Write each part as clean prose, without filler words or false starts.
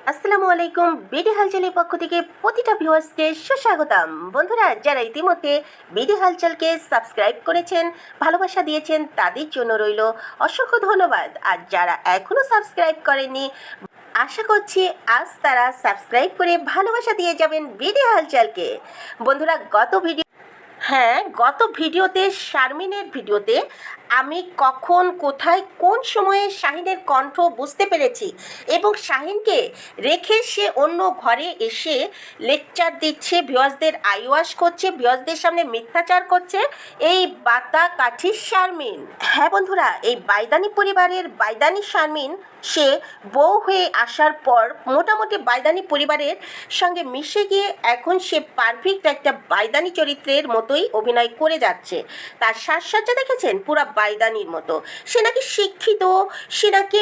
আসসালামু আলাইকুম। বিডি হালচালের পক্ষ থেকে প্রতিটা ভিউয়ার্সকে সুস্বাগতম। বন্ধুরা, যারা ইতিমধ্যে বিডি হালচালকে সাবস্ক্রাইব করেছেন, ভালোবাসা দিয়েছেন, তাদের জন্য রইল অসংখ্য ধন্যবাদ। আর যারা এখনও সাবস্ক্রাইব করেননি, আশা করছি আজ তারা সাবস্ক্রাইব করে ভালোবাসা দিয়ে যাবেন বিডি হালচালকে। বন্ধুরা, গত ভিডিওতে শারমিনের ভিডিওতে আমি কখন কোথায় কোন সময়ে শাহিনের কণ্ঠ বুঝতে পেরেছি এবং শাহিনকে রেখে সে অন্য ঘরে এসে লেকচার দিচ্ছে, ভিউয়ার্সদের আইওয়াশ করছে, ভিউয়ার্সদের সামনে মিথ্যাচার করছে এই বাতা কাঠির শারমিন। হ্যাঁ বন্ধুরা, এই বাইদানি পরিবারের বাইদানি শারমিন সে বউ হয়ে আসার পর মোটামুটি বাইদানি পরিবারের সঙ্গে মিশে গিয়ে এখন সে পারফেক্ট একটা বাইদানি চরিত্রের মতোই অভিনয় করে যাচ্ছে। তার সাজসজ্জা দেখেছেন, পুরা বাইদানির মতো। সে নাকি শিক্ষিত, সে নাকি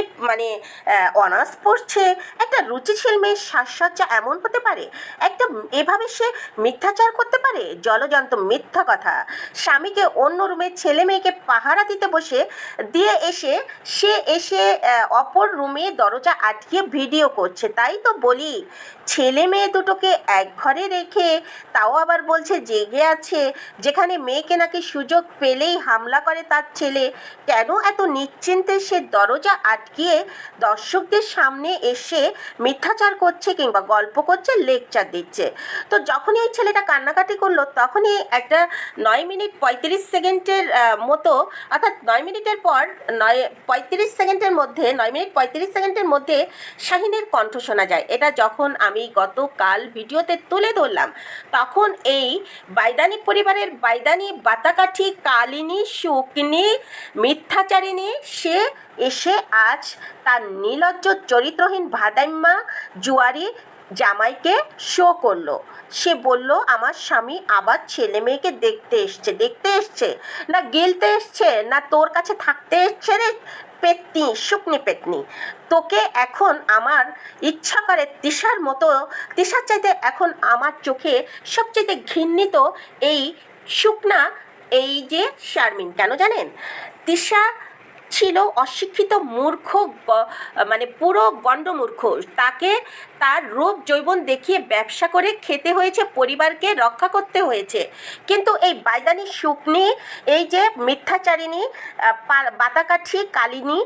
অনার্স পড়ছে। একটা রুচিশীল মেয়ের সাজসজ্জা এমন হতে পারে? একটা এভাবে সে মিথ্যাচার করতে পারে? জলজন্ত মিথ্যা কথা। স্বামীকে অন্য রুমের ছেলে মেয়েকে পাহারা দিতে বসে দিয়ে সে এসে অপর রুমে দরজা আটকে ভিডিও করছে। তাই তো বলি, ছেলে মেয়ে দুটোকে এক ঘরে রেখে তাও আবার বলছে জেগে আছে, যেখানে মেয়েকে নাকি সুযোগ পেলেই হামলা করে তার ছেলে। কেন এত নিশ্চিন্তে সে দরজা আটকিয়ে দর্শকদের সামনে এসে মিথ্যাচার করছে কিংবা গল্প করছে, লেকচার দিচ্ছে? তো যখনই এই ছেলেটা কান্নাকাটি করলো, তখনই একটা 9 মিনিট 35 সেকেন্ডের মতো, অর্থাৎ 9 মিনিটের পর 9 মিনিট 35 সেকেন্ডের মধ্যে শাহিনের কণ্ঠ শোনা যায়। এটা যখন আমি গতকাল ভিডিওতে তুলে ধরলাম, তখন এই বাইদানি পরিবারের বাইদানি বাতাকাঠি কালিনী শুকনি মিথ্যাচারিণী সে এসে আজ তার নির্লজ্জ চরিত্রহীন ভাদাইম্মা জুয়ারি জামাইকে শো করলো। সে বলল, আমার স্বামী আবার ছেলে মেয়েকে দেখতে এসছে না গিলতে এসছে, না তোর কাছে থাকতে এসছে রে পেতনি, শুকনি পেতনি। তোকে এখন আমার ইচ্ছা করে তিশার চাইতে এখন আমার চোখে সবচেয়ে ঘৃণিত এই শুকনা, এই যে শারমিন। কেন জানেন? তিশা ছিল অশিক্ষিত মূর্খ, পুরো গণ্ডমূর্খ। তাকে তার রূপ যৌবন দেখিয়ে ব্যবসা করে খেতে হয়েছে, পরিবারকে রক্ষা করতে হয়েছে। কিন্তু এই বাইদানি শুকনি, এই যে মিথ্যাচারিণী বাতাকাঠি কালিনী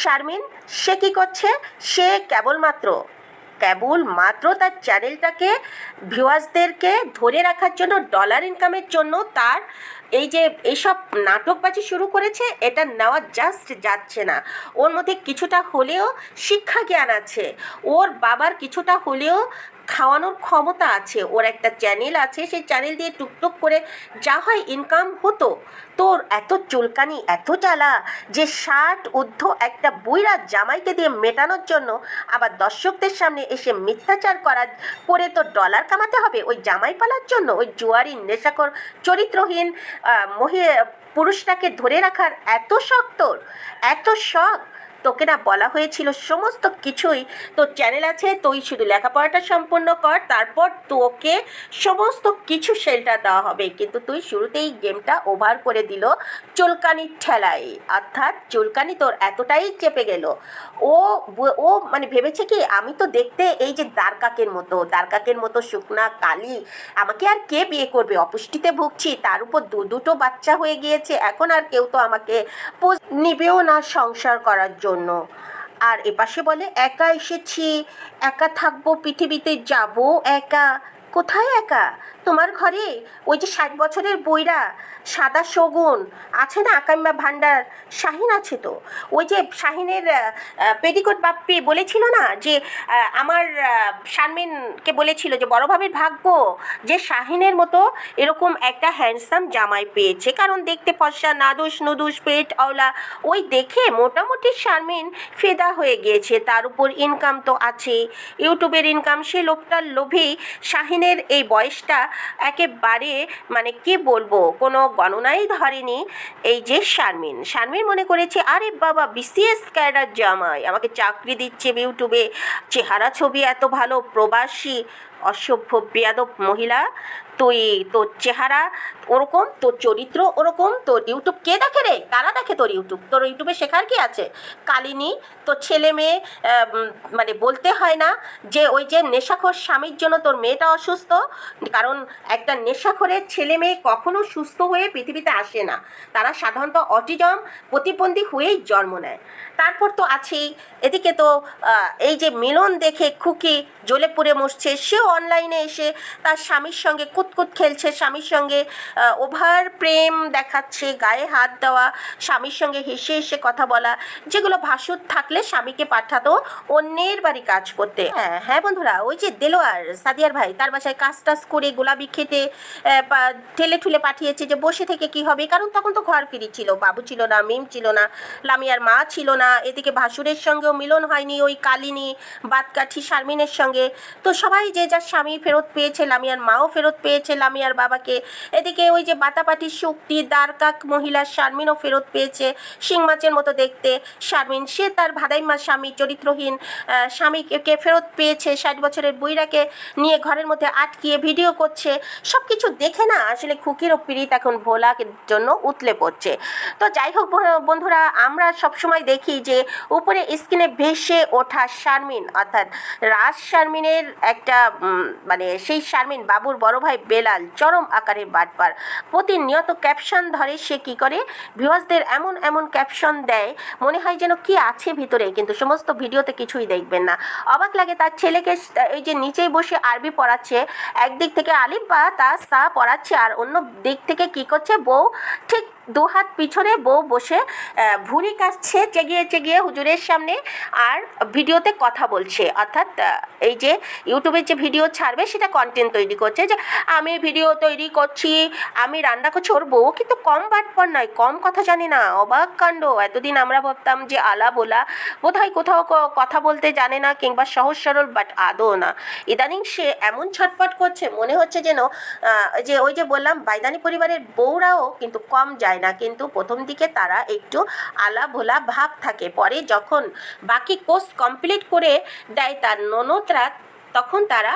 শারমিন, সে কী করছে? সে কেবলমাত্র তার চ্যানেলটাকে ভিউয়ার্সদেরকে ধরে রাখার জন্য, ডলার ইনকামের জন্য তার এই যে এইসব নাটকবাজি শুরু করেছে। এটা নেওয়া জাস্ট যাচ্ছে না। ওর মধ্যে কিছুটা হলেও শিক্ষা জ্ঞান আছে, ওর বাবার কিছুটা হলেও খাওয়ানোর ক্ষমতা আছে, ওর একটা চ্যানেল আছে, সেই চ্যানেল দিয়ে টুকটুক করে যা হয় ইনকাম হতো। তোর এত চুলকানি, এত জ্বালা যে 60 ঊর্ধ্ব একটা বুইড়া জামাইকে দিয়ে মেটানোর জন্য আবার দর্শকদের সামনে এসে মিথ্যাচার করে তো ডলার কামাতে হবে ওই জামাই পালার জন্য। ওই জুয়ারি নেশাখোর চরিত্রহীন পুরুষটাকে ধরে রাখার এত শখ তোর, এত শখ? তোকে না বলা হয়েছিল সমস্ত কিছুই? তোর চ্যানেল আছে, তুই শুধু লেখাপড়াটা সম্পূর্ণ কর, তারপর তোকে সমস্ত কিছু শেল্টার দেওয়া হবে। কিন্তু তুই শুরুতেই গেমটা ওভার করে দিল চুলকানির ঠেলায়। অর্থাৎ চুলকানি তোর এতটাই চেপে গেল, ও ও ভেবেছে কি, আমি তো দেখতে এই যে দ্বারকাকের মতো শুকনা কালি, আমাকে আর কে বিয়ে করবে? অপুষ্টিতে ভুগছি, তার উপর দুটো বাচ্চা হয়ে গিয়েছে, এখন আর কেউ তো আমাকে নিবেও না সংসার করার জন্য। আর এপাশে বলে একা এসেছি, একা থাকবো, পৃথিবীতে যাব একা। কোথায় একা? তোমার ঘরে ওই যে 60 বছরের বইরা সাদা শগুন আছে না, আকাইম্মা ভান্ডার, শাহিন আছে তো। ওই যে শাহিনের পেটিকোট বাপ্পি বলেছিল না যে আমার শারমিনকে বলেছিল যে বড় ভাবির ভাগ্য যে শাহিনের মতো এরকম একটা হ্যান্ডসাম জামাই পেয়েছে, কারণ দেখতে ফর্সা, নাদুস নুদুস, পেট আওলা। ওই দেখে মোটামুটি শারমিন ফেদা হয়ে গিয়েছে। তার উপর ইনকাম তো আছে, ইউটিউবের ইনকাম। সে লোকটার লোভেই শাহিনের এই বয়সটা একেবারে কি বলবো, কোনো গণনাই ধরেনি। এই যে শারমিন মনে করেছে, আরে বাবা বিসিএস ক্যাডার জামাই, আমাকে চাকরি দিচ্ছে ইউটিউবে, চেহারা ছবি এত ভালো, প্রবাসী, অসভ্য বেয়াদব মহিলা। তুই তোর চেহারা ওরকম, তোর চরিত্র ওরকম, তোর ইউটিউব কে দেখে রে? কারা দেখে তোর ইউটিউব? তোর ইউটিউবে শেখার কি আছে? কালিনী, তোর ছেলে মেয়ে মানে বলতে হয় না যে ওই যে নেশাখোর স্বামীর জন্য তোর মেয়েটা অসুস্থ? কারণ একটা নেশাখোরের ছেলে মেয়ে কখনো সুস্থ হয়ে পৃথিবীতে আসে না, তারা সাধারণত অটিজম প্রতিবন্ধী হয়েই জন্ম নেয়। তারপর তো আছেই এদিকে তো এই যে মিলন দেখে খুকি জ্বলে পুড়ে মরছে, সেও অনলাইনে এসে তার স্বামীর সঙ্গে কুতকুত খেলছে, স্বামীর সঙ্গে ওভার প্রেম দেখাচ্ছে, গায়ে হাত দেওয়া, স্বামীর সঙ্গে হেসে হেসে কথা বলা, যেগুলো ভাসুর থাকলে স্বামীকে পাঠাতো অন্যের বাড়ি কাজ করতে। হ্যাঁ হ্যাঁ বন্ধুরা, ওই যে দেলোয়ার সাদিয়ার ভাই তার বাসায় কাজ টাজ করে গোলাপি খেতে ঠেলে ঠুলে পাঠিয়েছে যে বসে থেকে কি হবে, কারণ তখন তো ঘর ফিরি ছিল, বাবু ছিল না, মিম ছিল না, লামিয়ার মা ছিল না, এদিকে ভাসুরের সঙ্গেও মিলন হয়নি ওই কালিনী বাতকাঠি শারমিনের সঙ্গে। তো সবাই যে যার স্বামী ফেরত পেয়েছে, লামিয়ার মাও ফেরত পেয়েছে লামিয়ার বাবাকে, এদিকে ওই যে বাতাপাটির শক্তি দ্বারকাক মহিলা শারমিনও ফেরত পেয়েছে, শিং মাছের মতো দেখতে শারমিন, সে তার ভাদাইমা স্বামী চরিত্রহীন স্বামীকে ফেরত পেয়েছে, 60 বছরের বুইরাকে নিয়ে ঘরের মধ্যে আটকিয়ে ভিডিও করছে। সব কিছু দেখে না আসলে খুকিরও পীড়িত এখন ভোলার জন্য উতলে পড়ছে। তো যাই হোক বন্ধুরা, আমরা সবসময় দেখি যে উপরে স্ক্রিনে ভেসে ওঠা শারমিন, অর্থাৎ রাজ শারমিনের একটা মানে সেই শারমিন বাবুর বড় ভাই বেলাল চরম আকারের বাটপার, প্রতিনিয়ত ক্যাপশন ধরে সে কি করে ভিউয়ার্সদের এমন এমন ক্যাপশন দেয় মনে হয় যেন কি আছে ভিতরে, কিন্তু সমস্ত ভিডিওতে কিছুই দেখবেন না। অবাক লাগে তার ছেলেকে এই যে নিচেই বসে আরবি পড়াচ্ছে, একদিক থেকে আলিফ বা তা সা পড়াচ্ছে, আর অন্য দিক থেকে কি করছে বউ ঠিক 2 হাত পিছনে বউ বসে ভুঁড়ি কাটছে চেগিয়ে চেগিয়ে হুজুরের সামনে, আর ভিডিওতে কথা বলছে, অর্থাৎ এই যে ইউটিউবে যে ভিডিও ছাড়বে সেটা কন্টেন্ট তৈরি করছে, যে আমি ভিডিও তৈরি করছি, আমি রান্না করছি। ওর বউ কিন্তু কম বাটপর নয়, কম কথা জানি না, অবাক কাণ্ড। এতদিন আমরা ভাবতাম যে আলা বোলা বোধহয় কোথাও কথা বলতে জানে না কিংবা সহজ সরল, বাট আদৌ না। ইদানিং সে এমন ছটপট করছে মনে হচ্ছে যেন যে ওই যে বললাম বাইদানি পরিবারের বউরাও কিন্তু কম যায় না, কিন্তু প্রথম দিকে তারা একটু আলা ভোলা ভাব থাকে, পরে যখন বাকি কোর্স কমপ্লিট করে দেয় তার ননদরা, তখন তারা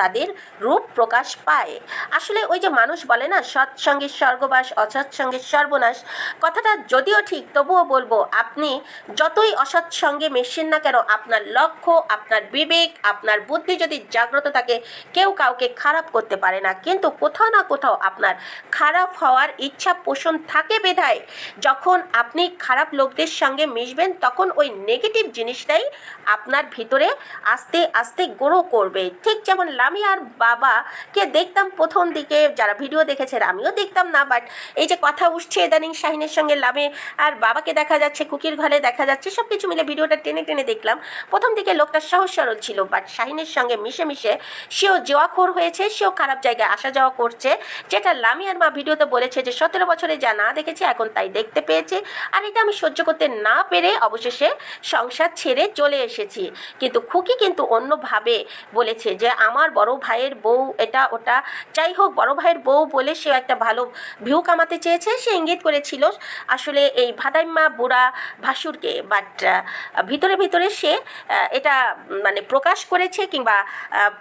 তাদের রূপ প্রকাশ পায়। আসলে ওই যে মানুষ বলে না সৎসঙ্গের স্বর্গবাস অসৎসঙ্গের সর্বনাশ, কথাটা যদিও ঠিক, তবুও বলবো আপনি যতই অসৎসঙ্গে মেশেন না কেন, আপনার লক্ষ্য, আপনার বিবেক, আপনার বুদ্ধি যদি জাগ্রত থাকে, কেউ কাউকে খারাপ করতে পারে না। কিন্তু কোথাও না কোথাও আপনার খারাপ হওয়ার ইচ্ছা পোষণ থাকে বিধায় যখন আপনি খারাপ লোকদের সঙ্গে মিশবেন, তখন ওই নেগেটিভ জিনিসটাই আপনার ভিতরে আস্তে আস্তে গ্রো করবে। ঠিক যেমন লামিয়ার বাবাকে দেখতাম প্রথম দিকে, যারা ভিডিও দেখেছেন, আমিও দেখতাম না, বাট এই যে কথা উঠছে ইদানিং শাহিনের সঙ্গে লামে আর বাবাকে দেখা যাচ্ছে, কুকির ঘরে দেখা যাচ্ছে, সব কিছু মিলে ভিডিওটা টেনে টেনে দেখলাম। প্রথম দিকে লোকটা সহজ সরল ছিল, বাট শাহিনের সঙ্গে মিশে মিশে সেও জোয়াখোর হয়েছে, সেও খারাপ জায়গায় আসা যাওয়া করছে, যেটা লামিয়ার মা ভিডিওতে বলেছে যে 17 বছরে যা না দেখেছে এখন তাই দেখতে পেয়েছে, আর এটা আমি সহ্য করতে না পেরে অবশেষে সংসার ছেড়ে চলে এসেছি। কিন্তু খুকি কিন্তু অন্যভাবে বলেছে যে আমার বড় ভাইয়ের বউ এটা ওটা, যাই হোক বড় ভাইয়ের বউ বলে সে একটা ভালো ভিউ কামাতে চেয়েছে, সে ইঙ্গিত করেছিল আসলে এই ভাদাইম্মা বুড়া ভাসুরকে, বাট ভিতরে ভিতরে সে এটা মানে প্রকাশ করেছে, কিংবা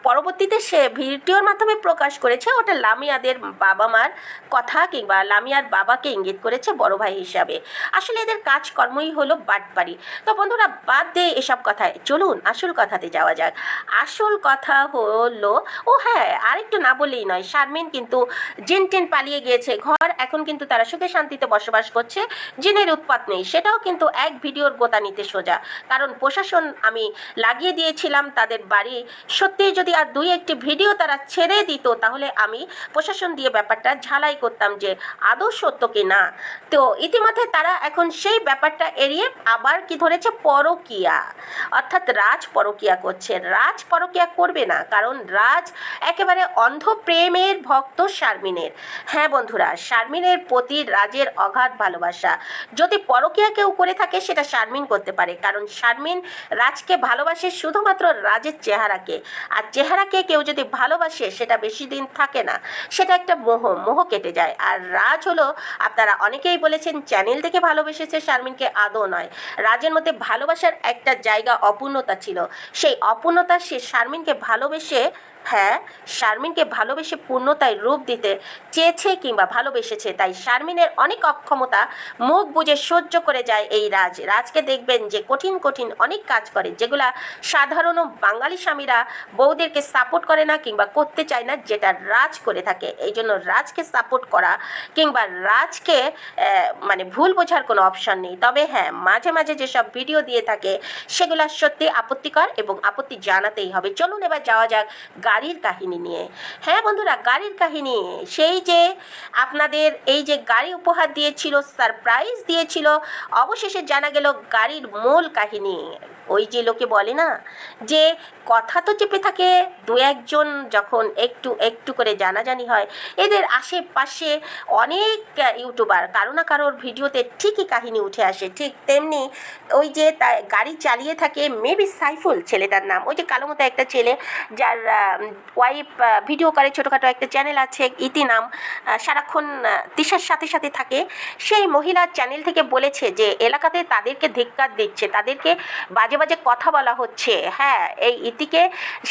পরবর্তীতে সে ভিডিওর মাধ্যমে প্রকাশ করেছে ওটা লামিয়াদের বাবা মার কথা, কিংবা লামিয়ার বাবাকে ইঙ্গিত করেছে বড় ভাই হিসাবে। আসলে এদের কাজকর্মই হলো বাটপাড়ি। তো বন্ধুরা বাদ দিয়ে এসব কথায় চলুন আসল কথাতে যাওয়া যাক। আসল কথা হলো, ও হ্যাঁ আরেকটু না বললেই নয়, শারমিন কিন্তু জিন টিন পালিয়ে গিয়েছে, ঘর এখন কিন্তু তারা সুখে শান্তিতে বসবাস করছে, জিনের উৎপাত নেই। সেটাও কিন্তু এক ভিডিওর গোতা নিতে সোজা, কারণ প্রশাসন আমি লাগিয়ে দিয়েছিলাম তাদের বাড়ি, সত্যি যদি আর 2-1টি ভিডিও তারা ছেড়ে দিত তাহলে আমি প্রশাসন দিয়ে ব্যাপারটা ঝালাই করতাম যে আদৌ সত্য কি না। তো ইতিমধ্যে তারা এখন সেই ব্যাপারটা এড়িয়ে আবার কি ধরেছে, পরকিয়া, অর্থাৎ রাজ পরকিয়া করছে। রাজ পরকিয়া করবে না, কারণ রাজ একেবারে অন্ধ প্রেমের ভক্ত শারমিনের। হ্যাঁ বন্ধুরা, শারমিনের প্রতি রাজের অগাধ ভালোবাসা। যদি পরকিয়া কেউ করে থাকে সেটা শারমিন করতে পারে, কারণ শারমিন রাজকে ভালোবাসে শুধুমাত্র রাজের চেহারাকে, আর চেহারাকে কেউ যদি ভালোবাসে সেটা বেশি দিন থাকে না, সেটা একটা মোহ কেটে যায়। আর রাজ হলো, আপনারা অনেকেই বলেছেন চ্যানেল থেকে ভালোবেসেছে শারমিনকে, আদৌ নয়। রাজের মধ্যে ভালোবাসার একটা জায়গা অপূর্ণতা ছিল, সেই অপূর্ণতা সে শারমিনকে ভালোবেসে হ্যাঁ, শারমিনকে ভালোবেসে পূর্ণতায় রূপ দিতে চেয়েছে কিংবা ভালোবেসেছে, তাই শারমিনের অনেক অক্ষমতা মুখ বুজে সহ্য করে যায় এই রাজকে দেখবেন যে কঠিন কঠিন অনেক কাজ করে, যেগুলা সাধারণ বাঙালি স্বামীরা বউদেরকে সাপোর্ট করে না কিংবা করতে চায় না, যেটা রাজ করে থাকে। এই জন্য রাজকে সাপোর্ট করা কিংবা রাজকে মানে ভুল বোঝার কোনো অপশন নেই। তবে হ্যাঁ, মাঝে মাঝে যেসব ভিডিও দিয়ে থাকে সেগুলো সত্যি আপত্তিকর এবং আপত্তি জানাতেই হবে। চলুন এবার যাওয়া যাক গাড়ির কাহিনী নিয়ে। হ্যাঁ বন্ধুরা, গাড়ির কাহিনী, সেই যে আপনাদের এই যে গাড়ি উপহার দিয়েছিল, সারপ্রাইজ দিয়েছিল, অবশেষে জানা গেল গাড়ির মূল কাহিনী। ওই যে লোকে বলে না যে কথা তো চেপে থাকে দু একজন, যখন একটু একটু করে জানাজানি হয়, এদের আশেপাশে অনেক ইউটিউবার কারো না কারোর ভিডিওতে ঠিকই কাহিনী উঠে আসে। ঠিক তেমনি ওই যে গাড়ি চালিয়ে থাকে মেবি সাইফুল ছেলেটার নাম, ওই যে কালো মতো একটা ছেলে যার ওয়াইফ ভিডিও করে, ছোটোখাটো একটা চ্যানেল আছে ইতি নাম, সারাক্ষণ তিশার সাথে সাথে থাকে। সেই মহিলার চ্যানেল থেকে বলেছে যে এলাকাতে তাদেরকে ধিক্কার দিচ্ছে, তাদেরকে বাজে বাজে কথা বলা হচ্ছে। হ্যাঁ, এই ইতিকে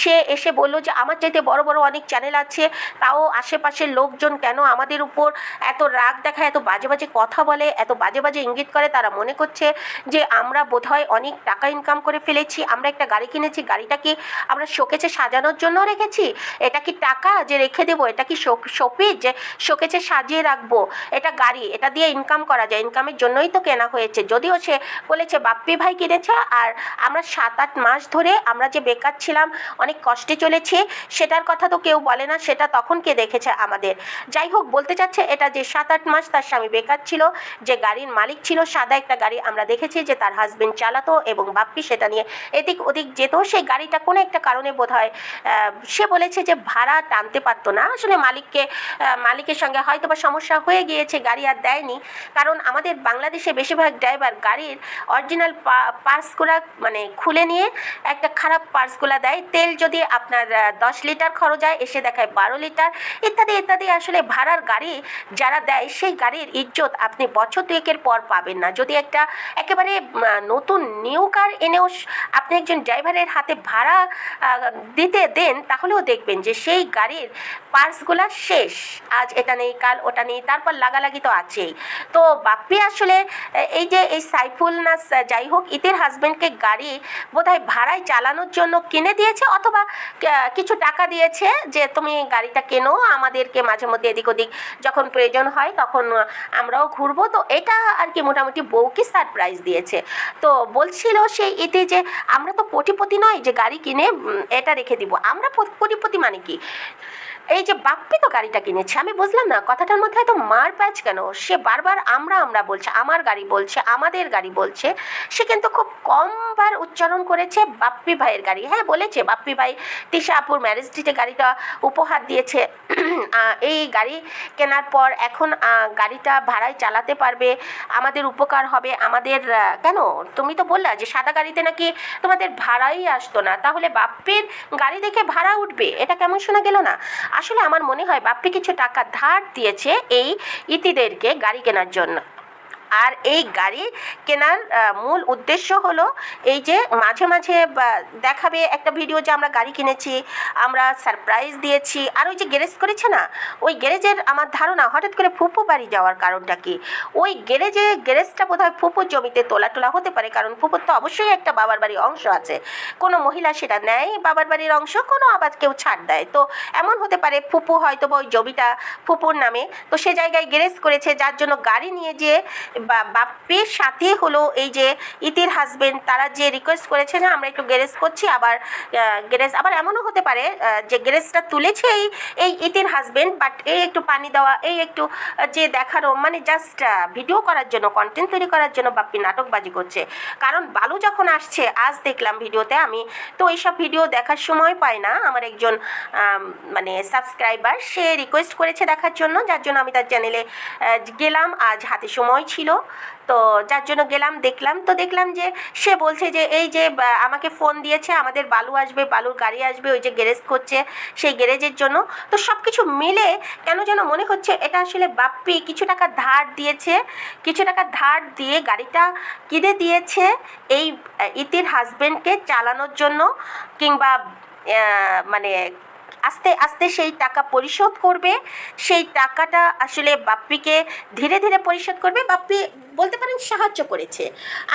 সে এসে বললো যে আমার চাইতে বড় বড় অনেক চ্যানেল আছে, তাও আশেপাশের লোকজন কেন আমাদের উপর এত রাগ দেখায়, এত বাজে বাজে কথা বলে, এত বাজে বাজে ইঙ্গিত করে। তারা মনে করছে যে আমরা বোধহয় অনেক টাকা ইনকাম করে ফেলেছি, আমরা একটা গাড়ি কিনেছি, গাড়িটা কি আমরা শোকেছে সাজানোর জন্য রেখেছি? এটা কি টাকা যে রেখে দেবো? এটা কি শোপিস যে শোকেছে সাজিয়ে রাখবো? এটা গাড়ি, এটা দিয়ে ইনকাম করা যায়, ইনকামের জন্যই তো কেনা হয়েছে। যদিও সে বলেছে বাপ্পি ভাই কিনেছে, আর আমরা 7-8 মাস ধরে আমরা যে বেকার ছিলাম, অনেক কষ্টে চলেছে, সেটার কথা তো কেউ বলে না, সেটা তখন কে দেখেছে আমাদের। যাই হোক, বলতে চাচ্ছে এটা যে 7-8 মাস তার স্বামী বেকার ছিল, যে গাড়ির মালিক ছিল সাদা একটা গাড়ি, আমরা দেখেছি যে তার হাজবেন্ড চালাতো এবং বাপ্পি সেটা নিয়ে এদিক ওদিক যেত। সেই গাড়িটা কোনো একটা কারণে বোধহয় সে বলেছে যে ভাড়া টানতে পারতো না, আসলে মালিকের সঙ্গে হয়তো বা সমস্যা হয়ে গিয়েছে, গাড়ি আর দেয়নি। কারণ আমাদের বাংলাদেশে বেশিরভাগ ড্রাইভার গাড়ির অরিজিনাল পার্টসগুলো মানে খুলে নিয়ে একটা খারাপ পার্টসগুলো দেয়। তেল যদি আপনার 10 লিটার খরচ হয়, এসে দেখায় 12 লিটার, ইত্যাদি ইত্যাদি। আসলে ভাড়ার গাড়ি যারা দেয় সেই গাড়ির ইজ্জত আপনি বছর দুয়েকের পর পাবেন না। যদি একটা একেবারে নতুন নিউ কার এনেও আপনি একজন ড্রাইভারের হাতে ভাড়া দিতে দেন, তাহলেও দেখবেন যে সেই গাড়ির পার্টসগুলো শেষ, আজ এটা নেই কাল ওটা নেই, তারপর লাগালাগি তো আছেই। তো বাপ্পি আসলে এই যে এই সাইফুল না যাই হোক, ইতির হাজব্যান্ডকে গাড়ি বোধহয় ভাড়ায় চালানোর জন্য কিনে দিয়েছে, অথবা কিছু টাকা দিয়েছে যে তুমি গাড়িটা কেনো, আমাদেরকে মাঝে মধ্যে এদিক ওদিক যখন প্রয়োজন হয় তখন আমরাও ঘুরবো। তো এটা আর কি মোটামুটি বউকে সারপ্রাইজ দিয়েছে। তো বলছিল সেই ইতি যে আমরা তো কোটিপতি নয় যে গাড়ি কিনে এটা রেখে দিব, আমরা কোটিপতি মানে কি? এই যে বাপ্পি তো গাড়িটা কিনেছে, আমি বুঝলাম না কথাটার মধ্যে এত মার প্যাচ কেন? সে বারবার আমরা বলছে, আমার গাড়ি বলছে, আমাদের গাড়ি বলছে। সে কিন্তু খুব কমবার উচ্চারণ করেছে বাপ্পি ভাইয়ের গাড়ি। হ্যাঁ, বলেছে বাপ্পি ভাই তিশা আপুর ম্যারেজ ডেটে গাড়িটা উপহার দিয়েছে, এই গাড়ি কেনার পর এখন গাড়িটা ভাড়ায় চালাতে পারবে, আমাদের উপকার হবে। আমাদের কেন তুমি তো বললা যে সাদা গাড়িতে নাকি তোমাদের ভাড়াই আসতো না, তাহলে বাপ্পির গাড়ি দেখে ভাড়া উঠবে? এটা কেমন শোনা গেল না? আসলে আমার মনে হয় বাপ্পি কিছু টাকা ধার দিয়েছে এই ইতিদেরকে গাড়ি কেনার জন্য। আর এই গাড়ি কেনার মূল উদ্দেশ্য হলো এই যে মাঝে মাঝে দেখাবে একটা ভিডিও যে আমরা গাড়ি কিনেছি, আমরা সারপ্রাইজ দিয়েছি। আর ওই যে গ্যারেজ করেছে না, ওই গ্যারেজের আমার ধারণা হঠাৎ করে ফুপু বাড়ি যাওয়ার কারণটা কি? ওই গ্যারেজটা বোধহয় ফুপুর জমিতে তোলা হতে পারে, কারণ ফুপুর তো অবশ্যই একটা বাবার বাড়ির অংশ আছে। কোনো মহিলা সেটা নেয় বাবার বাড়ির অংশ, কোনো আবার কেউ ছাড় দেয়। তো এমন হতে পারে ফুপু হয়তো বা ওই জমিটা ফুপুর নামে, তো সে জায়গায় গ্যারেজ করেছে, যার জন্য গাড়ি নিয়ে যেয়ে বাপ্পির সাথে হলো এই যে ইতির হাজবেন্ড, তারা যে রিকোয়েস্ট করেছে যে আমরা একটু গ্যারেজ করছি, আবার গ্যারেজ আবার এমনও হতে পারে যে গ্যারেজটা তুলেছে এই ইতির হাজবেন্ড, বাট এই একটু পানি দেওয়া, এই একটু যে দেখানো, মানে জাস্ট ভিডিও করার জন্য, কন্টেন্ট তৈরি করার জন্য বাপ্পি নাটকবাজি করছে। কারণ বালু যখন আসছে, আজ দেখলাম ভিডিওতে, আমি তো এইসব ভিডিও দেখার সময় পাই না, আমার একজন মানে সাবস্ক্রাইবার সে রিকোয়েস্ট করেছে দেখার জন্য, যার জন্য আমি তার চ্যানেলে গেলাম, আজ হাতে সময় ছিল, তো যার জন্য গেলাম, দেখলাম। তো দেখলাম যে সে বলছে যে এই যে আমাকে ফোন দিয়েছে, আমাদের বালু আসবে, বালুর গাড়ি আসবে, ওই যে গ্যারেজ করছে সেই গ্যারেজের জন্য। তো সব কিছু মিলে কেন যেন মনে হচ্ছে এটা আসলে বাপ্পি কিছু টাকা ধার দিয়েছে, কিছু টাকা ধার দিয়ে গাড়িটা কিনে দিয়েছে এই ইতির হাজবেন্ডকে চালানোর জন্য, কিংবা মানে আস্তে আস্তে সেই টাকা পরিশোধ করবে। সেই টাকাটা আসলে বাপ্পিকে ধীরে ধীরে পরিশোধ করবে। বাপ্পি বলতে পারেন সাহায্য করেছে,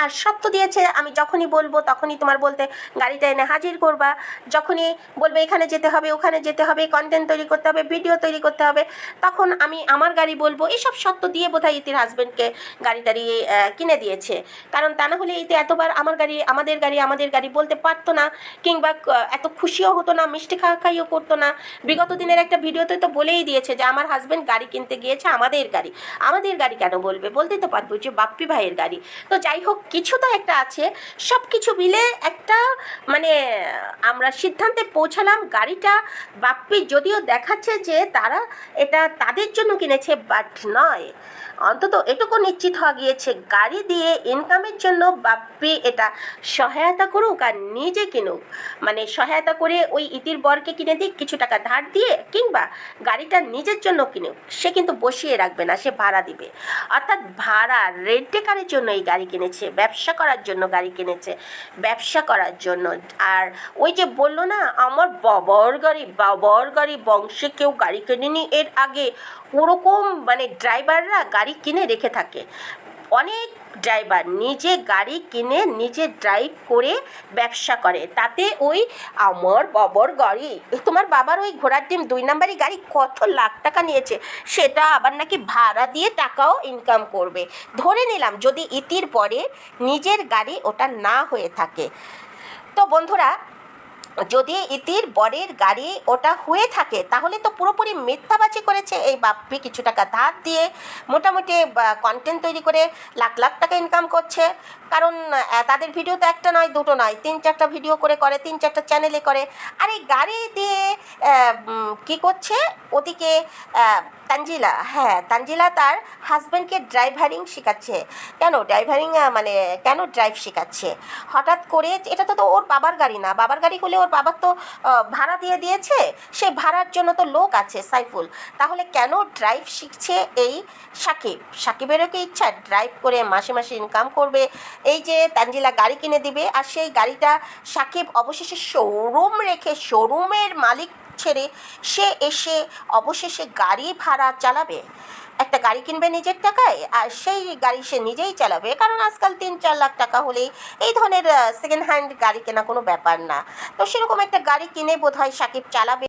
আর শর্ত দিয়েছে আমি যখনই বলবো তখনই তোমার বলতে গাড়িটা এনে হাজির করবা, যখনই বলবে এখানে যেতে হবে ওখানে যেতে হবে, কন্টেন্ট তৈরি করতে হবে, ভিডিও তৈরি করতে হবে, তখন আমি আমার গাড়ি বলবো। এসব শর্ত দিয়ে বোধহয় ইতির হাজব্যান্ডকে গাড়ি টাড়ি কিনে দিয়েছে। কারণ তা না হলে ইতি এতবার আমার গাড়ি আমাদের গাড়ি আমাদের গাড়ি বলতে পারতো না, কিংবা এত খুশিও হতো না, মিষ্টি খাওয়াখাইও করতো না। বিগত দিনের একটা ভিডিওতে তো বলেই দিয়েছে যে আমার হাজব্যান্ড গাড়ি কিনতে গিয়েছে আমাদের গাড়ি। আমাদের গাড়ি কেন বলবে, বলতেই তো পারবো যে বাপ্পি ভাইয়ের গাড়ি। তো যাই হোক, কিছু তো একটা আছে, সব কিছু মিলে একটা মানে আমরা সিদ্ধান্তে পৌঁছালাম। গাড়িটা বাপ্পি যদিও দেখাচ্ছে যে তারা এটা তাদের জন্য কিনেছে, বাট নয়, অন্তত এটুকু নিশ্চিত হওয়া গিয়েছে গাড়ি দিয়ে ইনকামের জন্য বাপ্পি এটা সহায়তা করুক আর নিজে কিনুক। মানে সহায়তা করে ওই ইতির বরকে কিনে দিক কিছু টাকা ধার দিয়ে, কিংবা গাড়িটা নিজের জন্য কিনুক। সে কিন্তু বসিয়ে রাখবে না, সে ভাড়া দিবে। অর্থাৎ ভাড়া রেন্টে কারের জন্য এই গাড়ি কিনেছে, ব্যবসা করার জন্য গাড়ি কিনেছে, ব্যবসা করার জন্য। আর ওই যে বললো না আমার বাবার গাড়ি বংশে কেউ গাড়ি কেনেনি এর আগে, ওরকম মানে ড্রাইভাররা গাড়ি কিনে রেখে থাকে। অনেক ড্রাইভার নিজে গাড়ি কিনে নিজে ড্রাইভ করে ব্যবসা করে, তাতে ওই আমার বাবার গাড়ি, তোমার বাবার ওই ঘোড়ার ডিম 2 নাম্বারই গাড়ি কত লাখ টাকা নিয়েছে, সেটা আবার নাকি ভাড়া দিয়ে টাকাও ইনকাম করবে। ধরে নিলাম যদি ইতির পরে নিজের গাড়ি ওটা না হয়ে থাকে, তো বন্ধুরা যদি ইতির বরের গাড়ি ওটা হয়ে থাকে তাহলে তো পুরোপুরি মিথ্যাবাজি করেছে এই বাপ্পি। কিছু টাকা ধার দিয়ে মোটামুটি কন্টেন্ট তৈরি করে লাখ লাখ টাকা ইনকাম করছে। কারণ তাদের ভিডিও তো একটা নয় দুটো নয়, 3-4টা ভিডিও করে 3-4টা চ্যানেলে করে। আর এই গাড়ি দিয়ে কী করছে ওদিকে তানজিলা, হ্যাঁ তানজিলা তার হাজব্যান্ডকে ড্রাইভারিং শেখাচ্ছে। কেন ড্রাইভারিং মানে কেন ড্রাইভ শেখাচ্ছে হঠাৎ করে? এটা তো ওর বাবার গাড়ি না, বাবার গাড়ি হলে ওর বাবার তো ভাড়া দিয়ে দিয়েছে, সেই ভাড়ার জন্য তো লোক আছে সাইফুল। তাহলে কেন ড্রাইভ শিখছে এই সাকিবেরও কি ইচ্ছা ড্রাইভ করে মাসে মাসে ইনকাম করবে? এই যে তানজিলা গাড়ি কিনে দিবে, আর সেই গাড়িটা সাকিব অবশেষে শোরুম রেখে শোরুমের মালিক ছেড়ে সে এসে অবশেষে গাড়ি ভাড়া চালাবে। একটা গাড়ি কিনবে নিজের টাকায়, আর সেই গাড়ি সে নিজেই চালাবে। কারণ আজকাল 3-4 লাখ টাকা হলেই এই ধরনের সেকেন্ড হ্যান্ড গাড়ি কেনা কোনো ব্যাপার না। তো সেরকম একটা গাড়ি কিনে বোধহয় সাকিব চালাবে।